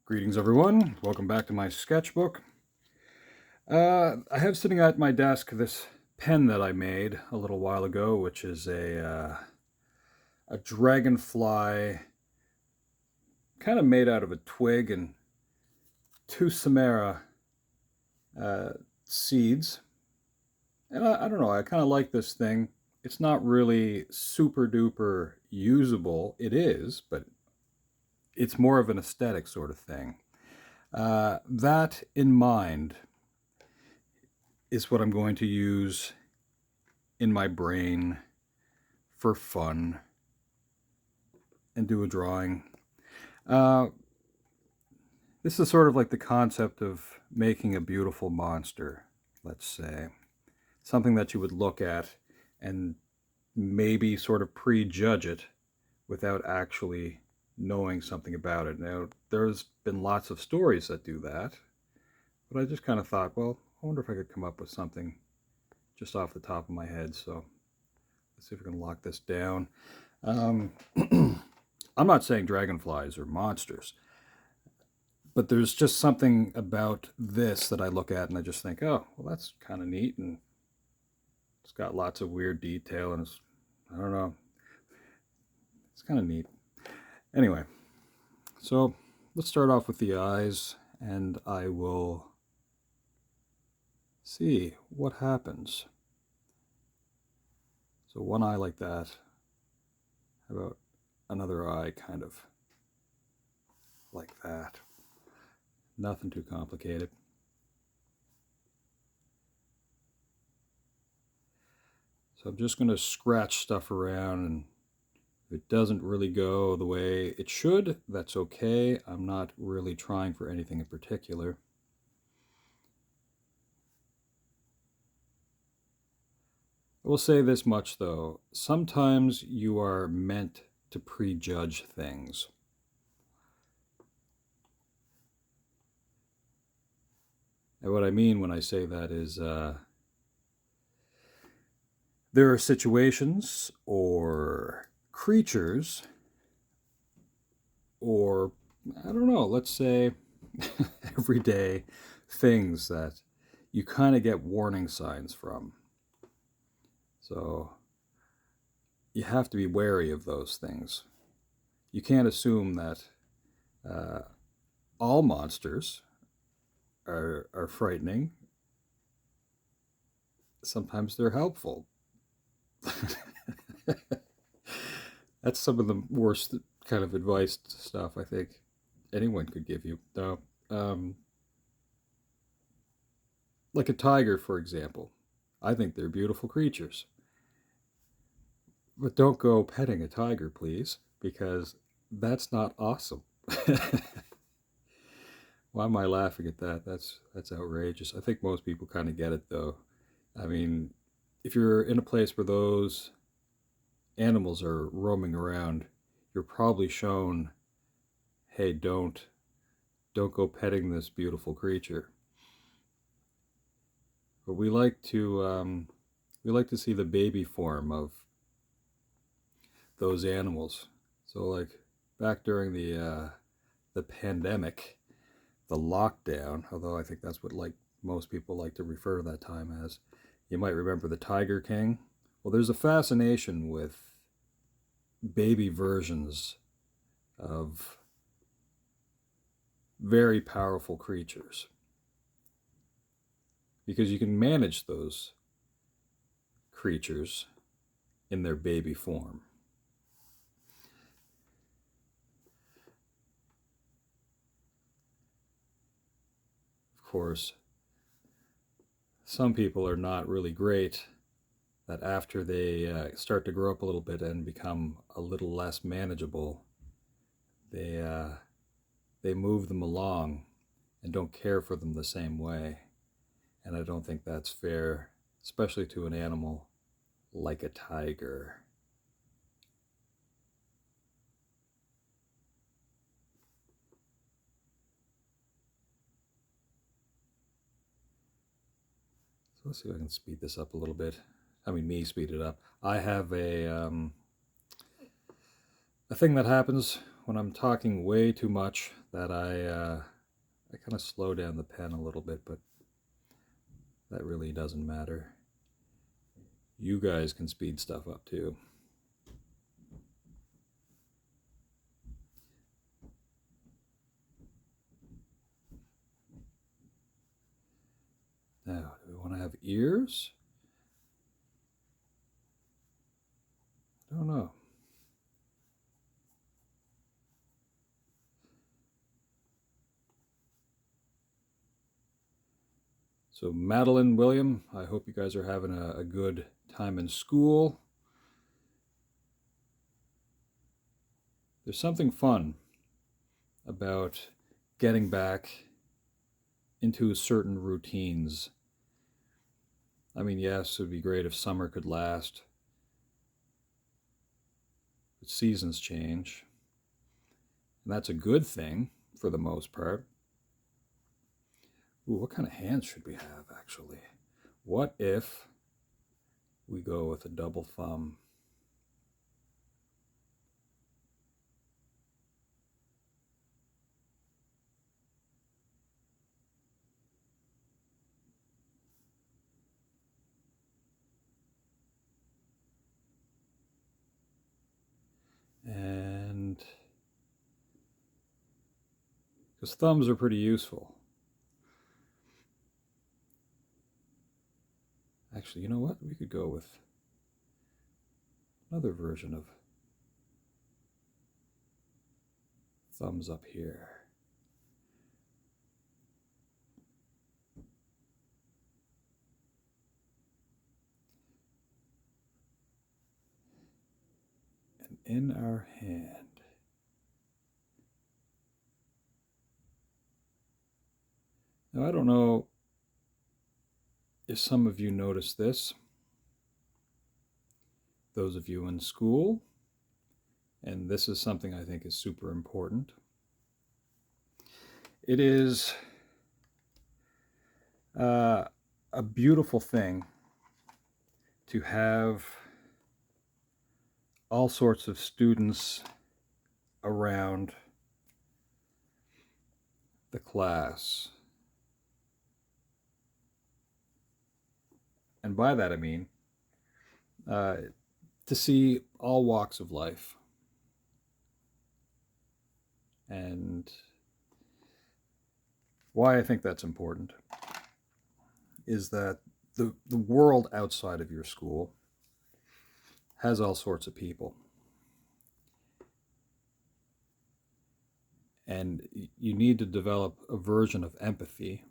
Greetings everyone, welcome back to my sketchbook. I have sitting at my desk this pen that I made a little while ago, which is a dragonfly kind of made out of a twig and two samara seeds. And I don't know, I kind of like this thing. It's not really super duper usable. It is, but it's more of an aesthetic sort of thing. That in mind is what I'm going to use in my brain for fun and do a drawing. This is sort of like the concept of making a beautiful monster, let's say. Something that you would look at and maybe sort of prejudge it without actually knowing something about it. Now, there's been lots of stories that do that, but I just kind of thought, well, I wonder if I could come up with something just off the top of my head. So let's see if we can lock this down. I'm not saying dragonflies are monsters, but there's just something about this that I look at and I just think, oh, well, that's kind of neat, and it's got lots of weird detail, and it's, I don't know, it's kind of neat. Anyway, so let's start off with the eyes, and I will see what happens. So one eye like that. How about another eye kind of like that? Nothing too complicated. So I'm just going to scratch stuff around, and if it doesn't really go the way it should, that's okay. I'm not really trying for anything in particular. I will say this much though, sometimes you are meant to prejudge things. And what I mean when I say that is there are situations or creatures, or I don't know, let's say everyday things that you kind of get warning signs from. So you have to be wary of those things. You can't assume that all monsters are frightening. Sometimes they're helpful. That's some of the worst kind of advice stuff I think anyone could give you. Though, like a tiger, for example. I think they're beautiful creatures. But don't go petting a tiger, please, because that's not awesome. Why am I laughing at that? That's outrageous. I think most people kind of get it, though. I mean, if you're in a place where those animals are roaming around, you're probably shown, hey, don't go petting this beautiful creature. But we like to see the baby form of those animals. So like back during the pandemic, the lockdown, although I think that's what like most people like to refer to that time as, you might remember the Tiger King. Well, there's a fascination with baby versions of very powerful creatures because you can manage those creatures in their baby form. Of course, some people are not really great, that after they start to grow up a little bit and become a little less manageable, they move them along and don't care for them the same way. And I don't think that's fair, especially to an animal like a tiger. So let's see if I can speed this up a little bit. I mean, speed it up. I have a thing that happens when I'm talking way too much that I kind of slow down the pen a little bit, but that really doesn't matter. You guys can speed stuff up too. Now, do we want to have ears? I don't know. So Madeline, William, I hope you guys are having a good time in school. There's something fun about getting back into certain routines. I mean, yes, it would be great if summer could last, but seasons change. And that's a good thing for the most part. Ooh, what kind of hands should we have, actually? What if we go with a double thumb? And because thumbs are pretty useful. Actually, you know what? We could go with another version of thumbs up here. And in our hand. Now, I don't know if some of you noticed this, those of you in school, and this is something I think is super important. It is a beautiful thing to have all sorts of students around the class. And by that I mean to see all walks of life. And why I think that's important is that the world outside of your school has all sorts of people. And you need to develop a version of empathy,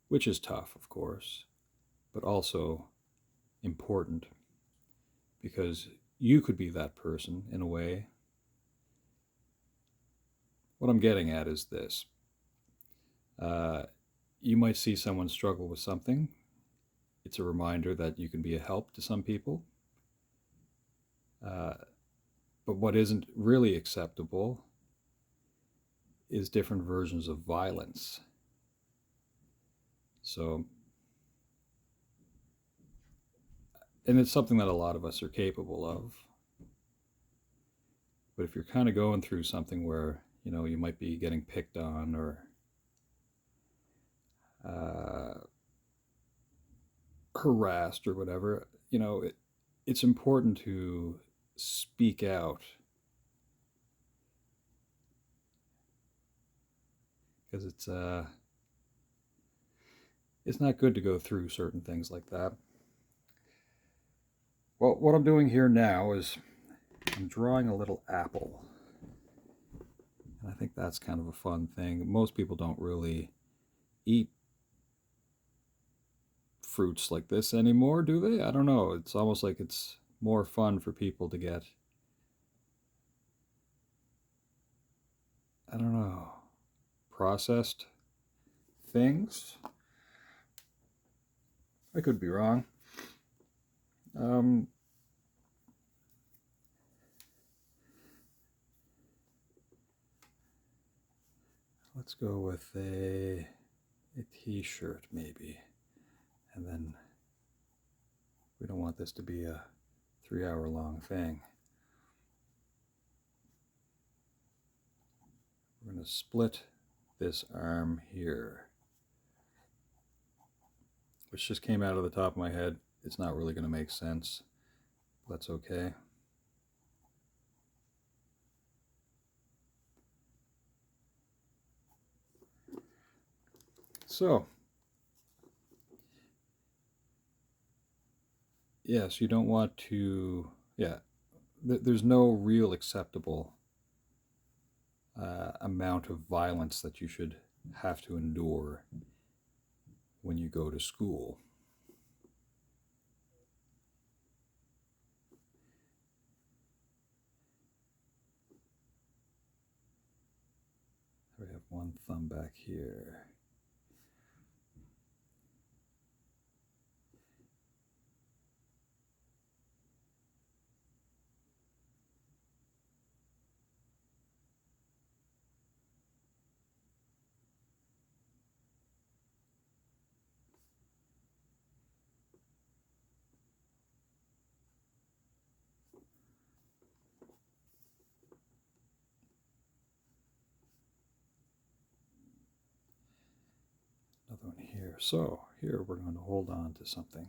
which is tough, of course, but also important because you could be that person in a way. What I'm getting at is this. You might see someone struggle with something. It's a reminder that you can be a help to some people. But what isn't really acceptable is different versions of violence. So, and it's something that a lot of us are capable of. But if you're kind of going through something where, you know, you might be getting picked on or harassed or whatever, you know, it's important to speak out. Because it's not good to go through certain things like that. Well, what I'm doing here now is I'm drawing a little apple. And I think that's kind of a fun thing. Most people don't really eat fruits like this anymore, do they? I don't know. It's almost like it's more fun for people to get, I don't know, processed things. I could be wrong. Let's go with a t-shirt maybe. And then we don't want this to be a 3-hour long thing. to split this arm here, which just came out of the top of my head. It's not really going to make sense. That's okay. So, yes, you don't want to, yeah, there's no real acceptable amount of violence that you should have to endure when you go to school. We have one thumb back here. Another one here. So here we're going to hold on to something.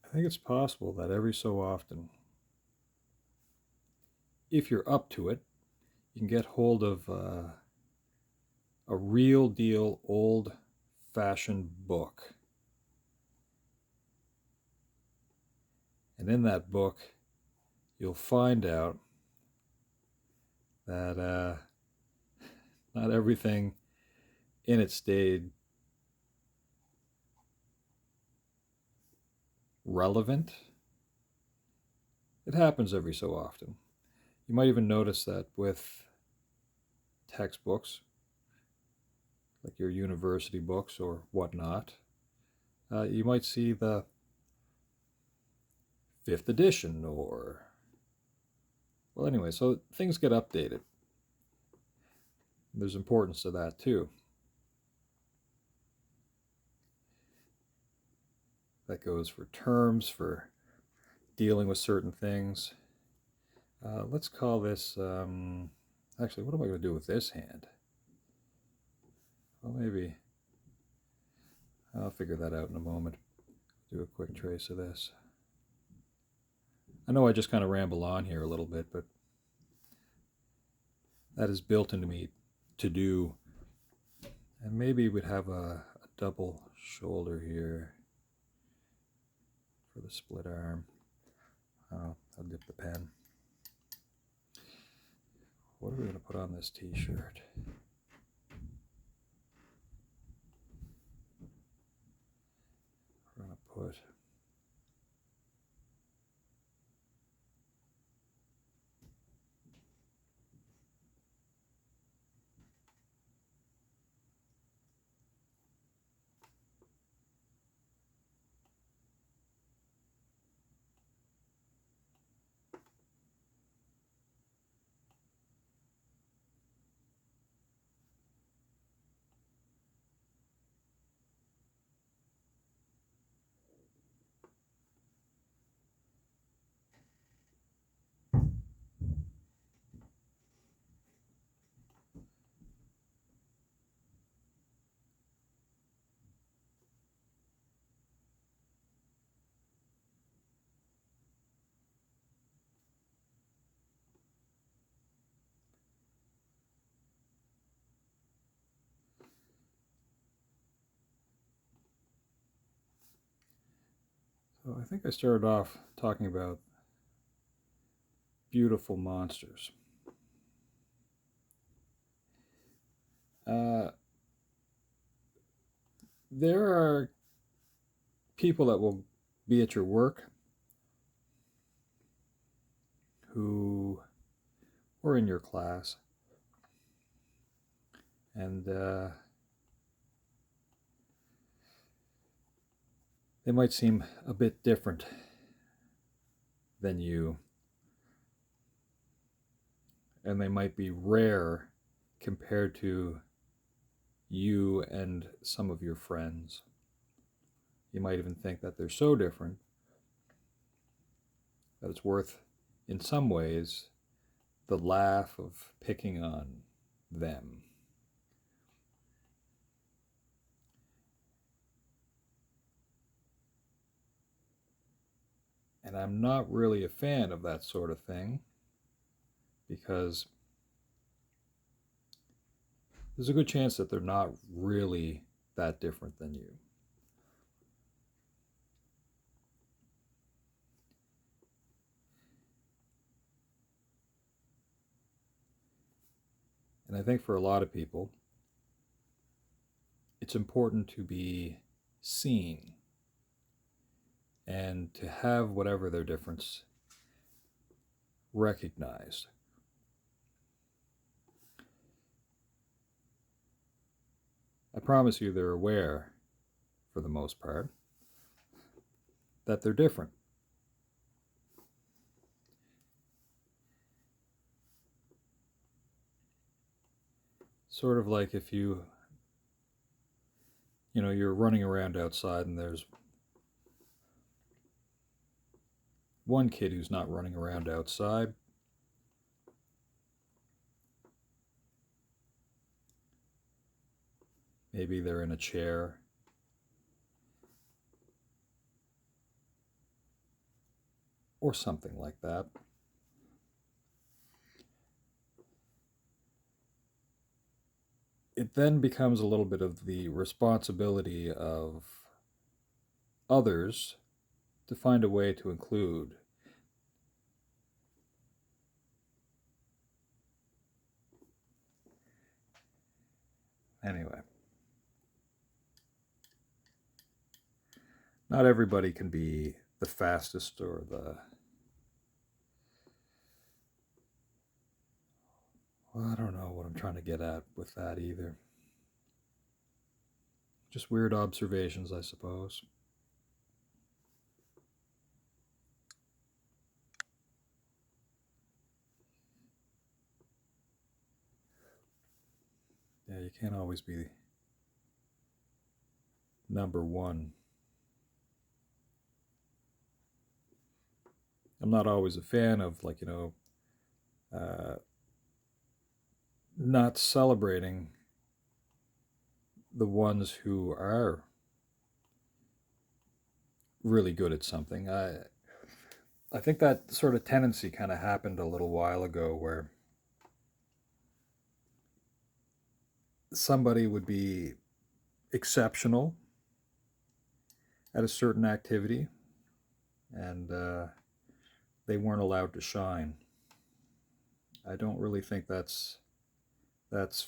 I think it's possible that every so often, if you're up to it, you can get hold of a real deal old fashioned book. And in that book, you'll find out that not everything in it stayed relevant. It happens every so often. You might even notice that with textbooks, like your university books or whatnot, you might see the 5th edition or, well, anyway, so things get updated. There's importance to that too. That goes for terms, for dealing with certain things. Let's call this, actually, what am I going to do with this hand? Well, maybe I'll figure that out in a moment. Do a quick trace of this. I know I just kind of ramble on here a little bit, but that is built into me to do. And maybe we'd have a double shoulder here for the split arm. I'll dip the pen. What are we going to put on this t-shirt? We're going to put So I think I started off talking about beautiful monsters. There are people that will be at your work who were in your class, and they might seem a bit different than you, and they might be rare compared to you and some of your friends. You might even think that they're so different that it's worth, in some ways, the laugh of picking on them. And I'm not really a fan of that sort of thing, because there's a good chance that they're not really that different than you. And I think for a lot of people, it's important to be seen and to have whatever their difference recognized. I promise you they're aware, for the most part, that they're different. Sort of like if you're running around outside and there's one kid who's not running around outside. Maybe they're in a chair. Or something like that. It then becomes a little bit of the responsibility of others to find a way to include. Anyway, not everybody can be the fastest or well, I don't know what I'm trying to get at with that either. Just weird observations, I suppose. Yeah, you can't always be number one. I'm not always a fan of, not celebrating the ones who are really good at something. I think that sort of tendency kind of happened a little while ago where somebody would be exceptional at a certain activity and they weren't allowed to shine. I don't really think that's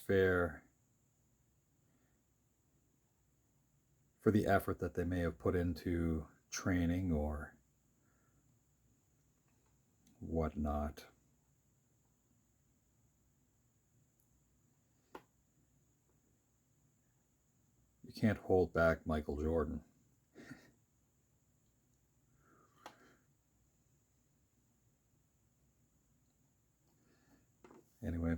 fair for the effort that they may have put into training or whatnot. You can't hold back Michael Jordan. Anyway,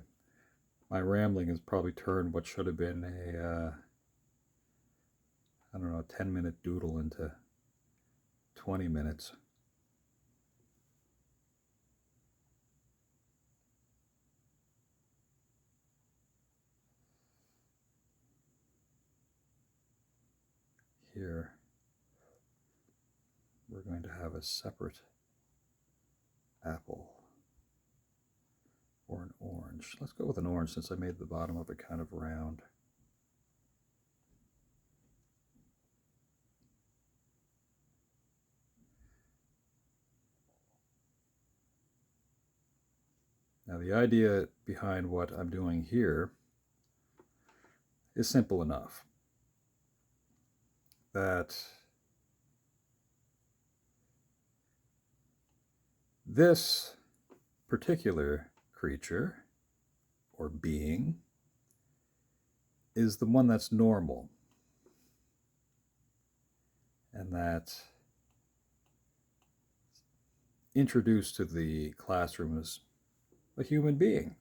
my rambling has probably turned what should have been a, I don't know, 10-minute doodle into 20 minutes. Here, we're going to have a separate apple or an orange. Let's go with an orange since I made the bottom of it kind of round. Now the idea behind what I'm doing here is simple enough that This particular creature or being is the one that's normal and that's introduced to the classroom as a human being.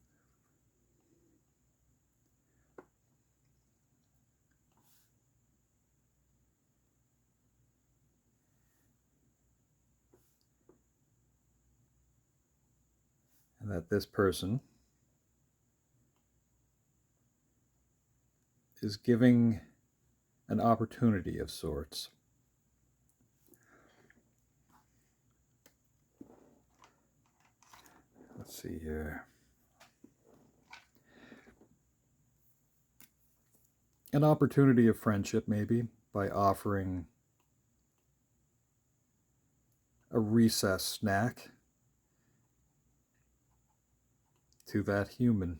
And that this person is giving an opportunity of sorts. Let's see here. An opportunity of friendship, maybe, by offering a recess snack to that human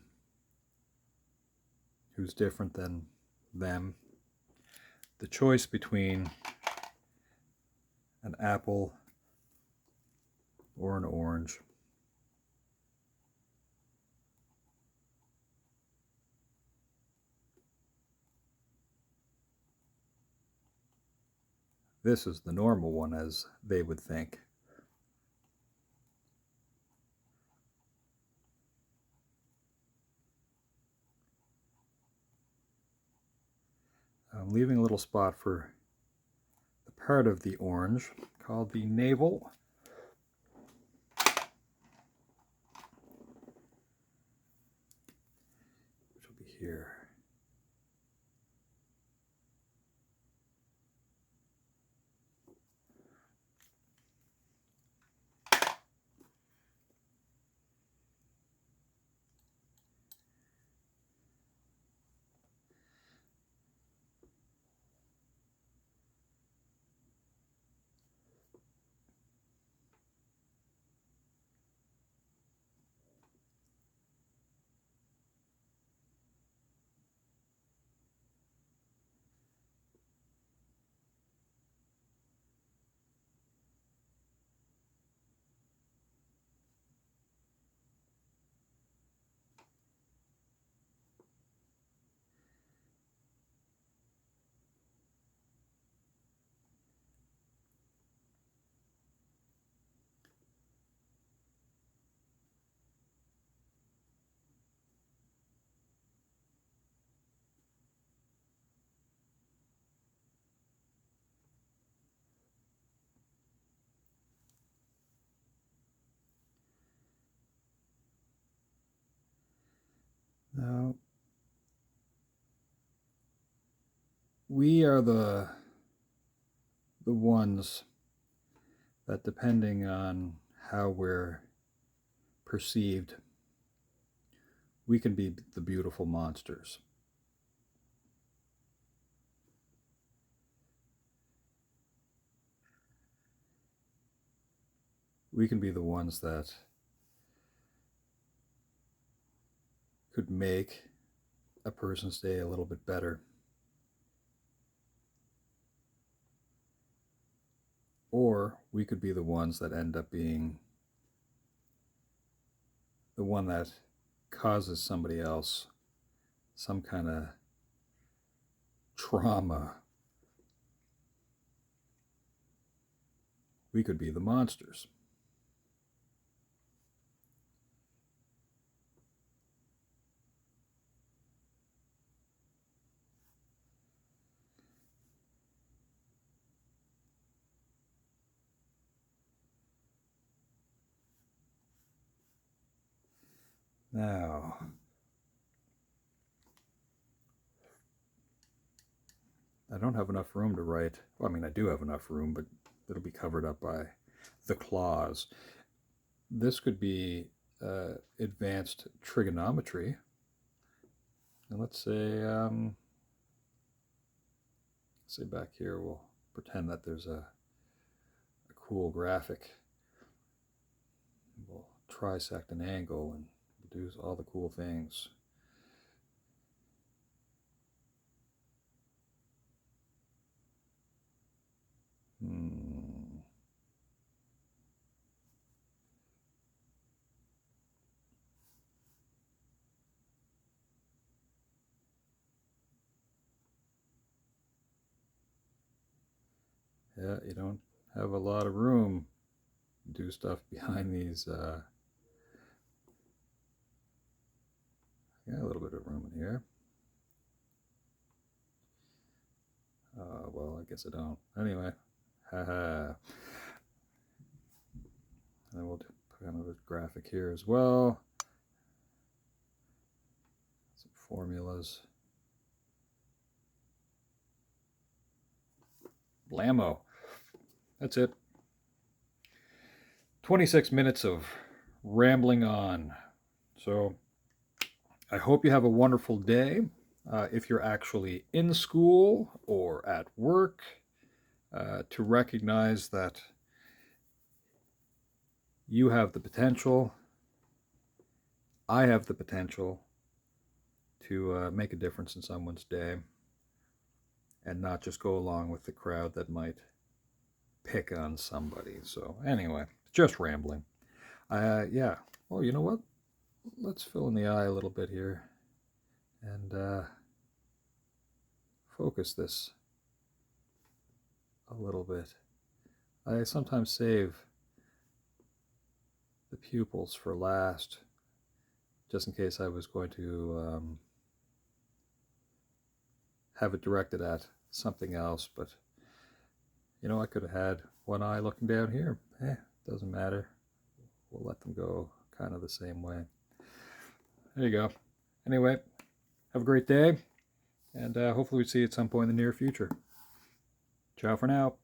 who's different than them. The choice between an apple or an orange. This is the normal one, as they would think. I'm leaving a little spot for the part of the orange called the navel. Which will be here. Now, we are the ones that, depending on how we're perceived, we can be the beautiful monsters. We can be the ones that could make a person's day a little bit better. Or we could be the ones that end up being the one that causes somebody else some kind of trauma. We could be the monsters. Now, I don't have enough room to write. Well, I mean, I do have enough room, but it'll be covered up by the claws. This could be advanced trigonometry. And let's say back here, we'll pretend that there's a cool graphic. We'll trisect an angle and do all the cool things. Yeah, you don't have a lot of room to do stuff behind these. Yeah, a little bit of room in here. Well, I guess I don't. Anyway, haha. And then we'll do kind of a graphic here as well. Some formulas. Blammo. That's it. 26 minutes of rambling on. So I hope you have a wonderful day. If you're actually in school or at work, to recognize that you have the potential, I have the potential to make a difference in someone's day and not just go along with the crowd that might pick on somebody. So anyway, just rambling. Yeah. Well, you know what? Let's fill in the eye a little bit here and focus this a little bit. I sometimes save the pupils for last, just in case I was going to have it directed at something else, but you know, I could have had one eye looking down here. Doesn't matter. We'll let them go kind of the same way. There you go. Anyway, have a great day, and hopefully we see you at some point in the near future. Ciao for now.